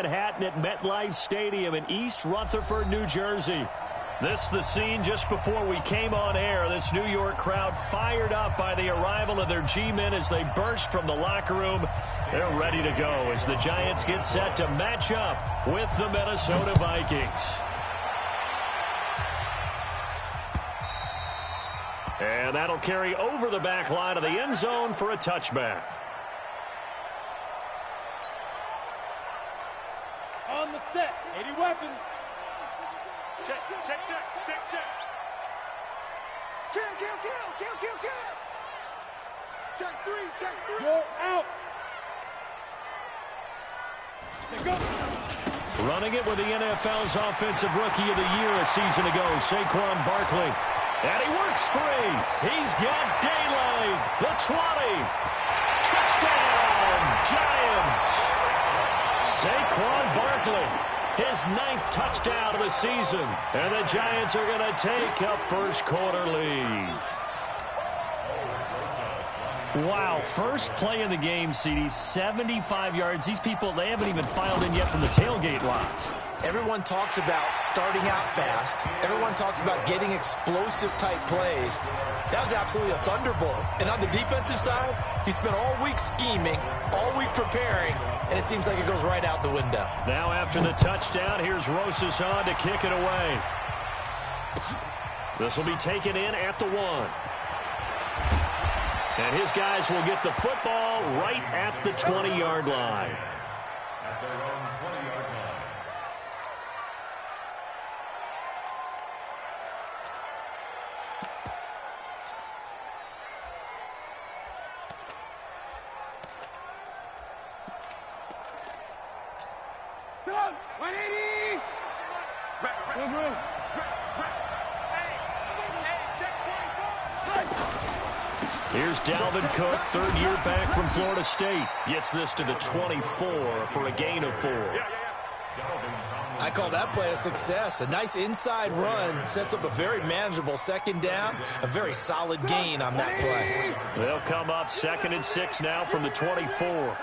Manhattan at MetLife Stadium in East Rutherford, New Jersey. This is the scene just before we came on air. This New York crowd fired up by the arrival of their G-men as they burst from the locker room. They're ready to go as the Giants get set to match up with the Minnesota Vikings. And that'll carry over the back line of the end zone for a touchback. On the set, 80 weapons. Check. Kill. Check three. Go out. They go. Running it with the NFL's Offensive Rookie of the Year a season ago, Saquon Barkley. And he works free. He's got daylight. The 20. Touchdown, Giants. Saquon Barkley, his 9th touchdown of the season. And the Giants are going to take a first-quarter lead. Wow, first play in the game, CD, 75 yards. These people, they haven't even filed in yet from the tailgate lots. Everyone talks about starting out fast. Everyone talks about getting explosive-type plays. That was absolutely a thunderbolt. And on the defensive side, he spent all week scheming, all week preparing, and it seems like it goes right out the window. Now after the touchdown, here's Rosas on to kick it away. This will be taken in at the 1. And his guys will get the football right at the 20-yard line. At their own 20-yard line. Come on, 180. Here's Dalvin Cook, 3rd year back from Florida State. Gets this to the 24 for a gain of 4. I call that play a success. A nice inside run sets up a very manageable 2nd down. A very solid gain on that play. They'll come up 2nd and 6 now from the 24.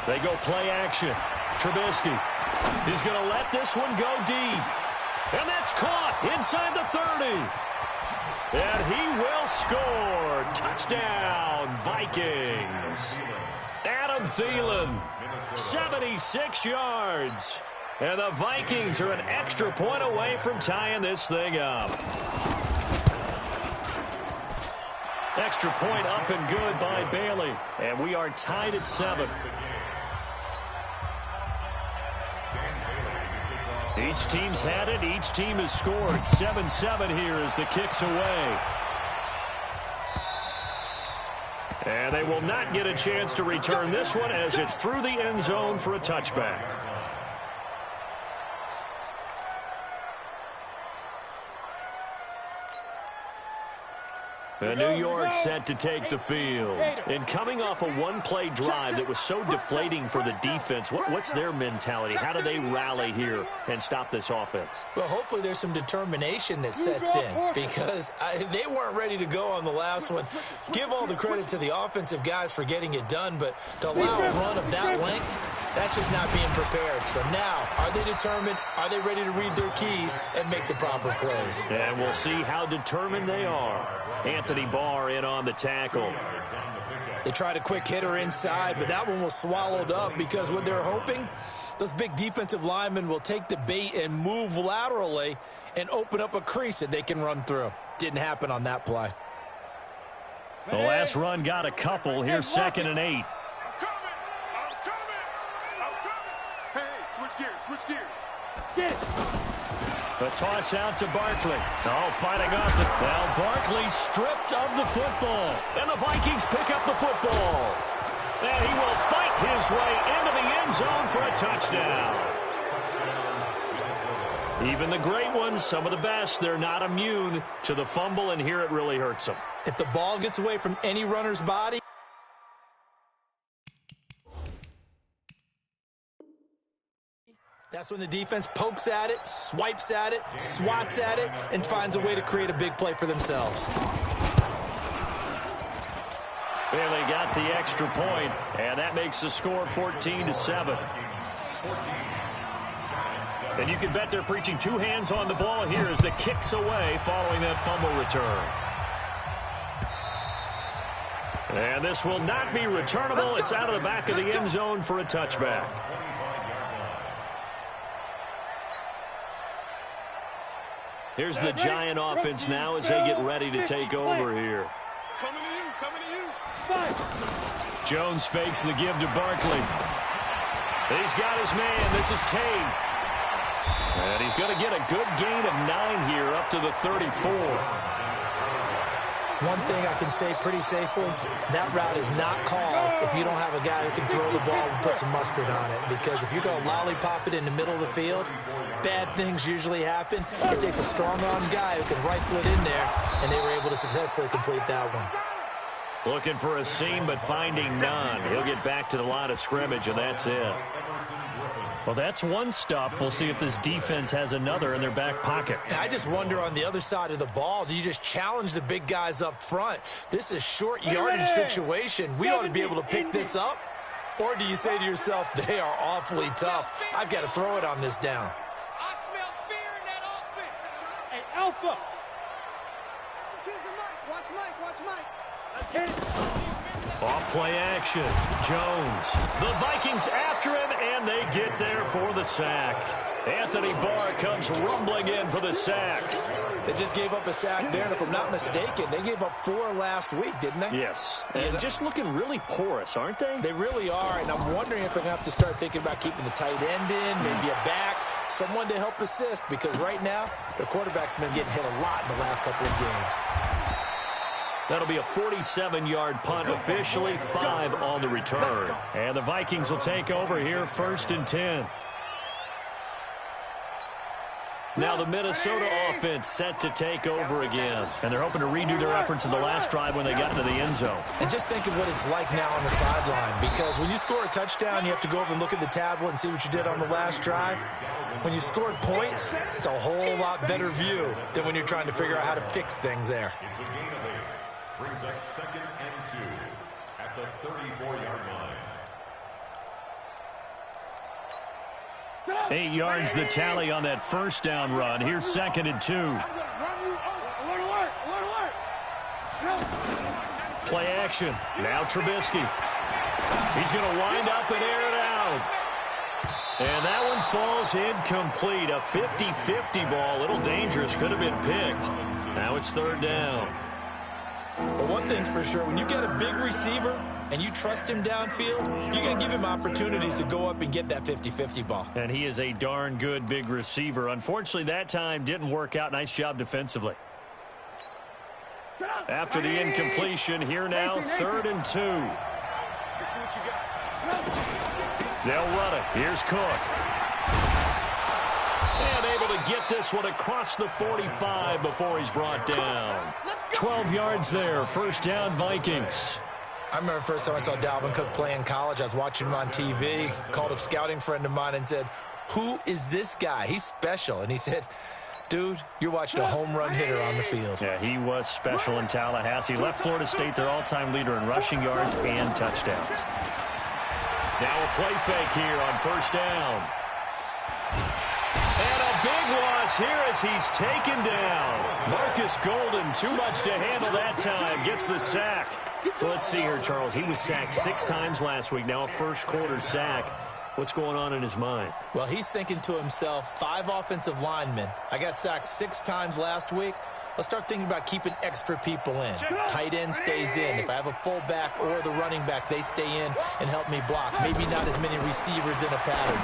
They go play action. Trubisky. He's going to let this one go deep. And that's caught inside the 30. And he will score. Touchdown, Vikings. Adam Thielen, 76 yards. And the Vikings are an extra point away from tying this thing up. Extra point up and good by Bailey. And we are tied at 7. Each team's had it. Each team has scored. 7-7 here as the kick's away. And they will not get a chance to return this one as it's through the end zone for a touchback. New York set to take the field. And coming off a one-play drive that was so deflating for the defense, what's their mentality? How do they rally here and stop this offense? Well, hopefully there's some determination that sets in because they weren't ready to go on the last one. Give all the credit to the offensive guys for getting it done, but to allow a run of that length, that's just not being prepared. So now, are they determined? Are they ready to read their keys and make the proper plays? And we'll see how determined they are. Anthony Barr in on the tackle. They tried a quick hitter inside, but that one was swallowed up because what they're hoping, those big defensive linemen will take the bait and move laterally and open up a crease that they can run through. Didn't happen on that play. The last run got a couple. Here's 2nd and 8. Hey, switch gears. Get it. A toss out to Barkley. Oh, fighting off the... Now Barkley stripped of the football. And the Vikings pick up the football. And he will fight his way into the end zone for a touchdown. Even the great ones, some of the best, they're not immune to the fumble, and here it really hurts them. If the ball gets away from any runner's body, that's when the defense pokes at it, swipes at it, swats at it, and finds a way to create a big play for themselves. And they got the extra point, and that makes the score 14-7. And you can bet they're preaching two hands on the ball here as the kick's away following that fumble return. And this will not be returnable. It's out of the back of the end zone for a touchback. Here's the Giant offense now as they get ready to take over here. Coming to you. Jones fakes the give to Barkley. He's got his man. This is Tate. And he's going to get a good gain of 9 here up to the 34. One thing I can say pretty safely, that route is not called if you don't have a guy who can throw the ball and put some mustard on it. Because if you're going to lollipop it in the middle of the field, bad things usually happen. It takes a strong-arm guy who can rifle it in there, and they were able to successfully complete that one. Looking for a seam, but finding none. He'll get back to the line of scrimmage, and that's it. Well, that's one stuff. We'll see if this defense has another in their back pocket. I just wonder on the other side of the ball, do you just challenge the big guys up front? This is short yardage situation. We ought to be able to pick this up. Or do you say to yourself, they are awfully tough. I've got to throw it on this down. I smell fear in that offense. Hey, Alpha. Watch Mike. Let's get it. Off play action. Jones. The Vikings after him, and they get there for the sack. Anthony Barr comes rumbling in for the sack. They just gave up a sack there, and if I'm not mistaken, they gave up 4 last week, didn't they? Yes. And just looking really porous, aren't they? They really are, and I'm wondering if they're going to have to start thinking about keeping the tight end in, maybe a back, someone to help assist, because right now, their quarterback's been getting hit a lot in the last couple of games. That'll be a 47-yard punt, officially 5 on the return. And the Vikings will take over here, 1st and 10. Now the Minnesota offense set to take over again. And they're hoping to redo their efforts in the last drive when they got into the end zone. And just think of what it's like now on the sideline, because when you score a touchdown, you have to go over and look at the tablet and see what you did on the last drive. When you scored points, it's a whole lot better view than when you're trying to figure out how to fix things there. It's a gain of 8. Brings up 2nd and 2 at the 34-yard line. 8 yards the tally on that first down run. Here's 2nd and 2. Play action. Now Trubisky. He's going to wind up and air it out. And that one falls incomplete. A 50-50 ball. A little dangerous. Could have been picked. Now it's 3rd down. But one thing's for sure, when you get a big receiver and you trust him downfield, you're going to give him opportunities to go up and get that 50-50 ball. And he is a darn good big receiver. Unfortunately, that time didn't work out. Nice job defensively. After the incompletion, here now, 3rd and 2. They'll run it. Here's Cook. And able to get this one across the 45 before he's brought down. 12 yards there. 1st down, Vikings. I remember the first time I saw Dalvin Cook play in college. I was watching him on TV, called a scouting friend of mine and said, "Who is this guy? He's special." And he said, "Dude, you're watching a home run hitter on the field." Yeah, he was special in Tallahassee. Left Florida State their all-time leader in rushing yards and touchdowns. Now a play fake here on 1st down. And a big loss here as he's taken down. Marcus Golden, too much to handle that time, gets the sack. So let's see here, Charles. He was sacked 6 times last week. Now a first-quarter sack. What's going on in his mind? Well, he's thinking to himself, 5 offensive linemen. I got sacked 6 times last week. Let's start thinking about keeping extra people in. Tight end stays in. If I have a fullback or the running back, they stay in and help me block. Maybe not as many receivers in a pattern.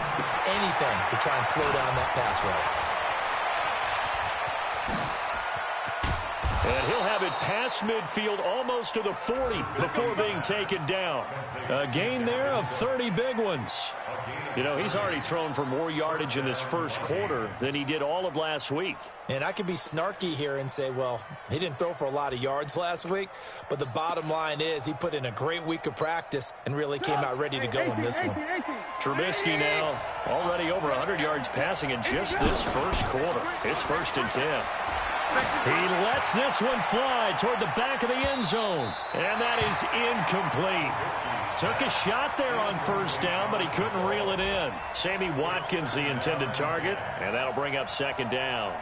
Anything to try and slow down that pass rush. And he'll have it past midfield almost to the 40 before being taken down. A gain there of 30 big ones. You know, he's already thrown for more yardage in this first quarter than he did all of last week. And I could be snarky here and say, well, he didn't throw for a lot of yards last week, but the bottom line is he put in a great week of practice and really came out ready to go in this one. Trubisky now already over 100 yards passing in just this first quarter. It's 1st and 10. He lets this one fly toward the back of the end zone. And that is incomplete. Took a shot there on first down, but he couldn't reel it in. Sammy Watkins, the intended target, and that'll bring up second down.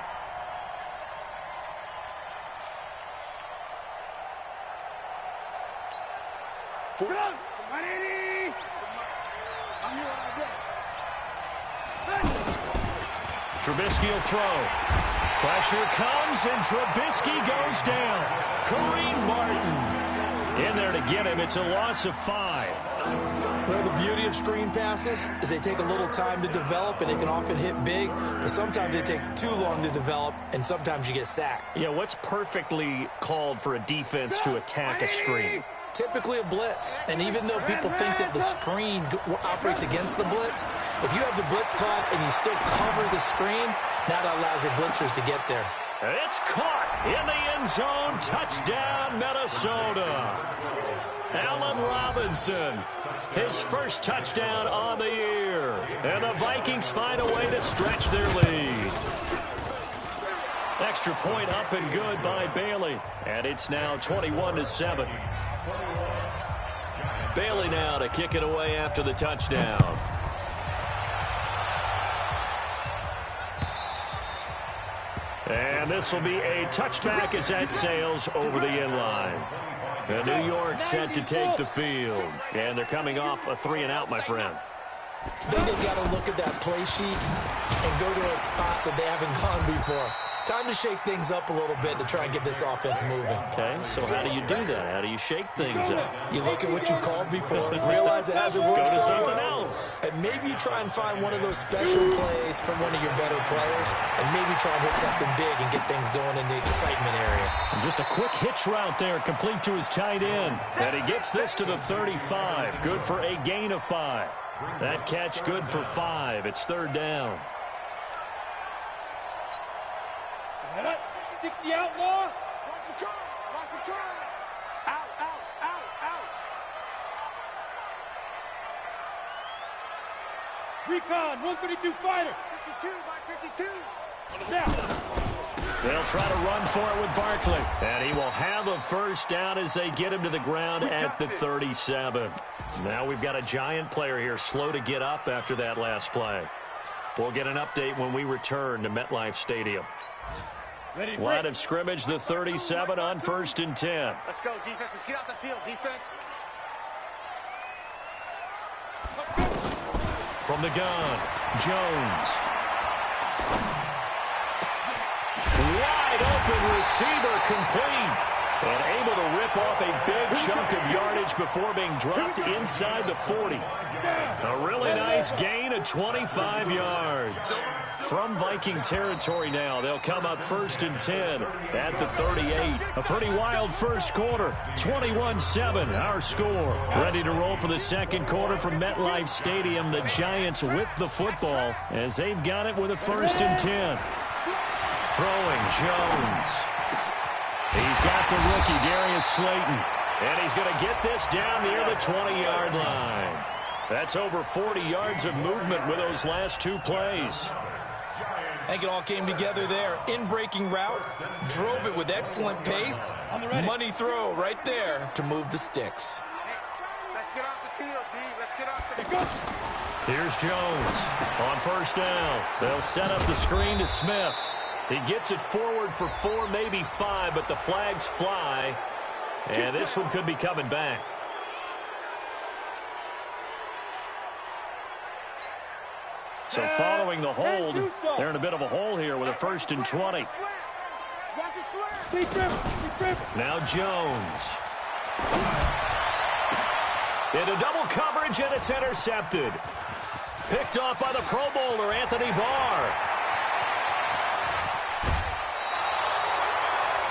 Trubisky will throw. Pressure comes, and Trubisky goes down. Kareem Martin in there to get him. It's a loss of 5. Well, the beauty of screen passes is they take a little time to develop, and they can often hit big, but sometimes they take too long to develop, and sometimes you get sacked. Yeah, what's perfectly called for a defense to attack a screen? Typically a blitz, and even though people think that the screen operates against the blitz, if you have the blitz caught and you still cover the screen, now that allows your blitzers to get there. It's caught in the end zone. Touchdown, Minnesota. Allen Robinson, his first touchdown on the year. And the Vikings find a way to stretch their lead. Extra point up and good by Bailey. And it's now 21-7. Bailey now to kick it away after the touchdown. And this will be a touchback as that sails over the end line. And New York set to take the field. And they're coming off a 3-and-out, my friend. I think they've got to look at that play sheet and go to a spot that they haven't gone before. Time to shake things up a little bit to try and get this offense moving. Okay, so how do you do that? How do you shake things up? You look at what you called before, realize it hasn't worked Go to so something well, else. and maybe you try and find one of those special plays from one of your better players, and maybe try and hit something big and get things going in the excitement area. And just a quick hitch route there, complete to his tight end. And he gets this to the 35. Good for a gain of 5. That catch good for 5. It's third down. 60 outlaw. Watch the turn. Watch the turn. Out, out, out, out. Recon, 132 fighter. 52 by 52. Now. They'll try to run for it with Barkley. And he will have a first down as they get him to the ground at the 37. Now we've got a giant player here, slow to get up after that last play. We'll get an update when we return to MetLife Stadium. Line of scrimmage, the 37 on 1st and 10. Let's go, defense. Let's get out the field, defense. From the gun, Jones. Wide open receiver, complete. And able to rip off a big chunk of yardage before being dropped inside the 40. A really nice gain of 25 yards. From Viking territory now, they'll come up 1st and 10 at the 38. A pretty wild first quarter, 21-7, our score. Ready to roll for the second quarter from MetLife Stadium. The Giants with the football as they've got it with a 1st and 10. Throwing Jones. He's got the rookie, Darius Slayton. And he's going to get this down near the 20-yard line. That's over 40 yards of movement with those last 2 plays. I think it all came together there. In-breaking route, drove it with excellent pace. Money throw right there to move the sticks. Hey, let's get off the field, D. Let's get off the field. Here's Jones on 1st down. They'll set up the screen to Smith. He gets it forward for 4, maybe 5, but the flags fly. And this one could be coming back. So following the hold, they're in a bit of a hole here with a 1st and 20. Now Jones. Into double coverage, and it's intercepted. Picked off by the Pro Bowler, Anthony Barr.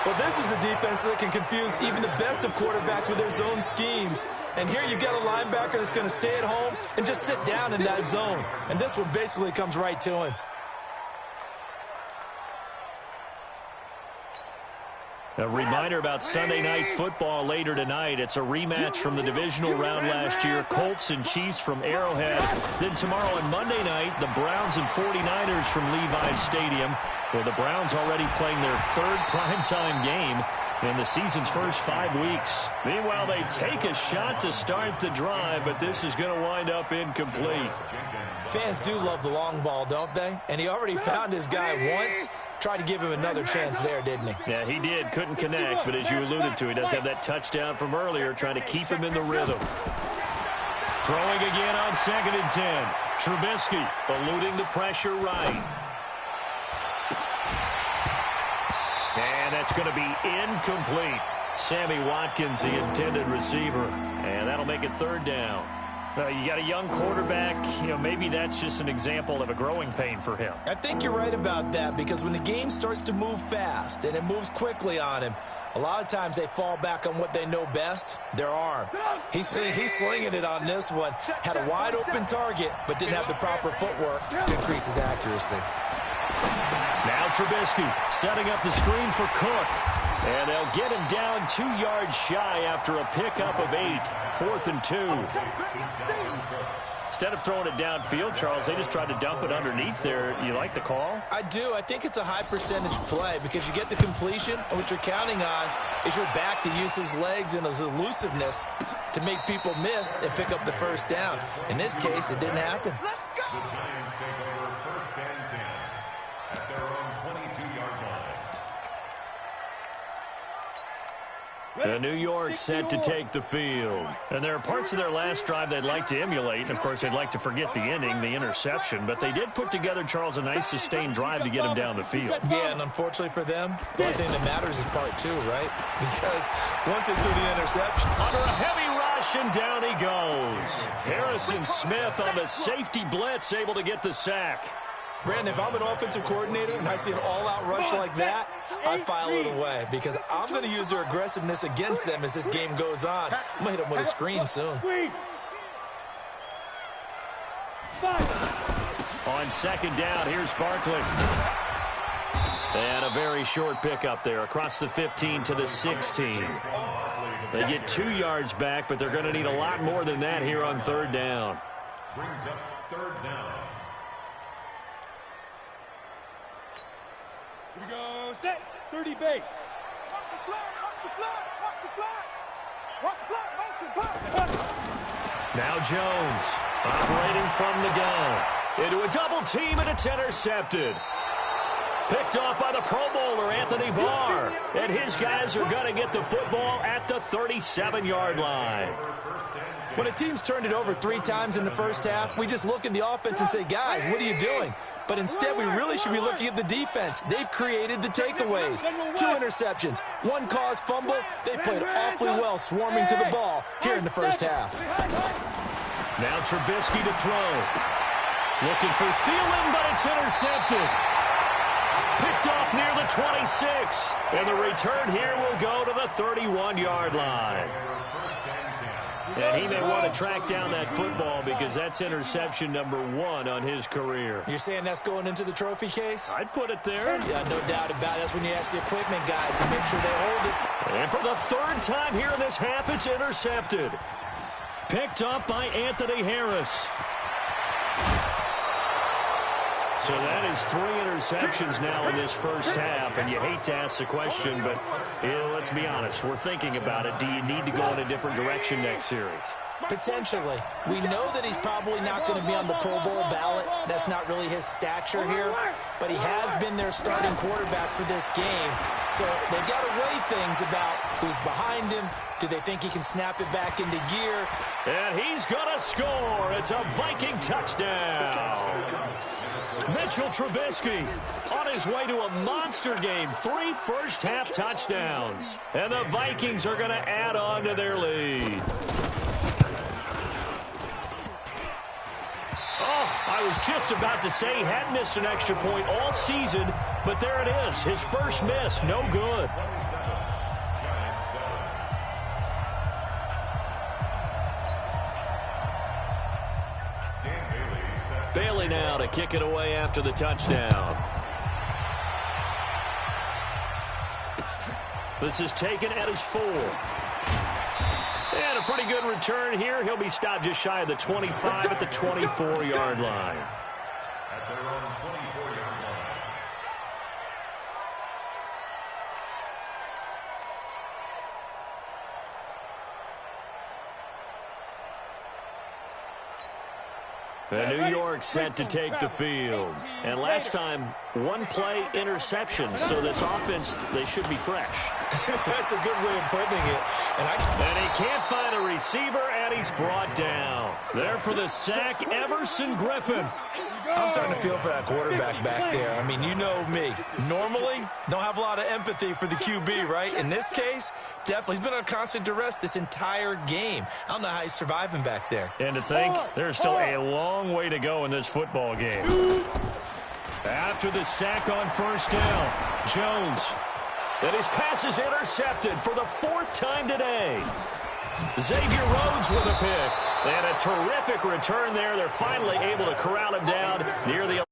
Well, this is a defense that can confuse even the best of quarterbacks with their zone schemes. And here you've got a linebacker that's going to stay at home and just sit down in that zone. And this one basically comes right to him. A reminder about Sunday Night Football later tonight. It's a rematch from the divisional round last year. Colts and Chiefs from Arrowhead. Then tomorrow on Monday night, the Browns and 49ers from Levi's Stadium, where the Browns already playing their third primetime game in the season's first 5 weeks. Meanwhile, they take a shot to start the drive, but this is going to wind up incomplete. Fans do love the long ball, don't they? And he already found his guy once. Tried to give him another chance there, didn't he? Yeah, he did. Couldn't connect, but as you alluded to, he does have that touchdown from earlier, trying to keep him in the rhythm. Throwing again on 2nd and 10. Trubisky eluding the pressure right. And that's going to be incomplete. Sammy Watkins, the intended receiver. And that'll make it 3rd down. You got a young quarterback. Maybe that's just an example of a growing pain for him. I think you're right about that, because when the game starts to move fast and it moves quickly on him, a lot of times they fall back on what they know best, their arm. He's slinging it on this one. Had a wide-open target, but didn't have the proper footwork to increase his accuracy. Now Trubisky setting up the screen for Cook. And they'll get him down 2 yards shy after a pickup of 8. 4th and 2. Instead of throwing it downfield, Charles, they just tried to dump it underneath there. You like the call? I do. I think it's a high-percentage play because you get the completion, and what you're counting on is your back to use his legs and his elusiveness to make people miss and pick up the 1st down. In this case, it didn't happen. The Giants take over 1st and 10 at their own 22-yard line. The New York set to take the field. And there are parts of their last drive they'd like to emulate. And, of course, they'd like to forget the ending, the interception. But they did put together, Charles, a nice sustained drive to get him down the field. Yeah, and unfortunately for them, the only thing that matters is part 2, right? Because once they do the interception. Under a heavy rush, and down he goes. Harrison Smith on the safety blitz, able to get the sack. Brandon, if I'm an offensive coordinator and I see an all-out rush like that, I file it away because I'm going to use their aggressiveness against them as this game goes on. I'm going to hit them with a screen soon. On 2nd down, here's Barkley. And a very short pickup there across the 15 to the 16. They get 2 yards back, but they're going to need a lot more than that here on 3rd down. Brings up 3rd down. Here we go, set, 30 base. Watch the flat, watch the flat, watch the flat. Watch the flat, watch the flat. Now Jones operating from the gun. Into a double team, and it's intercepted. Picked off by the Pro Bowler, Anthony Barr. And his guys are going to get the football at the 37-yard line. When a team's turned it over 3 times in the first half, we just look at the offense and say, guys, what are you doing? But instead, we really should be looking at the defense. They've created the takeaways. 2 interceptions, 1 caused fumble. They played awfully well swarming to the ball here in the first half. Now Trubisky to throw. Looking for Thielen, but it's intercepted. Picked off near the 26. And the return here will go to the 31-yard line. And he may want to track down that football because that's interception number 1 on his career. You're saying that's going into the trophy case? I'd put it there. Yeah, no doubt about it. That's when you ask the equipment guys to make sure they hold it. And for the 3rd time here in this half, it's intercepted. Picked up by Anthony Harris. So that is 3 interceptions now in this first half, and you hate to ask the question, but let's be honest, we're thinking about it. Do you need to go in a different direction next series? Potentially. We know that he's probably not going to be on the Pro Bowl ballot. That's not really his stature here, but he has been their starting quarterback for this game. So they've got to weigh things about who's behind him. Do they think he can snap it back into gear? And he's going to score. It's a Viking touchdown. Mitchell Trubisky on his way to a monster game. 3 first-half touchdowns. And the Vikings are going to add on to their lead. Oh, I was just about to say he hadn't missed an extra point all season, but there it is. His first miss, no good. Bailey now to kick it away after the touchdown. This is taken at his 4. And a pretty good return here. He'll be stopped just shy of the 25 at the 24-yard line. At their own 24-yard line. The New York set to take the field. And last time, one play interception. So this offense, they should be fresh. That's a good way of putting it. And he can't find a receiver, and he's brought down. There for the sack, Everson Griffin. I'm starting to feel for that quarterback back there. I mean, you know me. Normally, don't have a lot of empathy for the QB, right? In this case, definitely. He's been on constant duress this entire game. I don't know how he's surviving back there. And to think, there's still a long way to go in this football game. After the sack on first down, Jones. And his pass is intercepted for the 4th time today. Xavier Rhodes with a pick. And a terrific return there. They're finally able to corral him down near the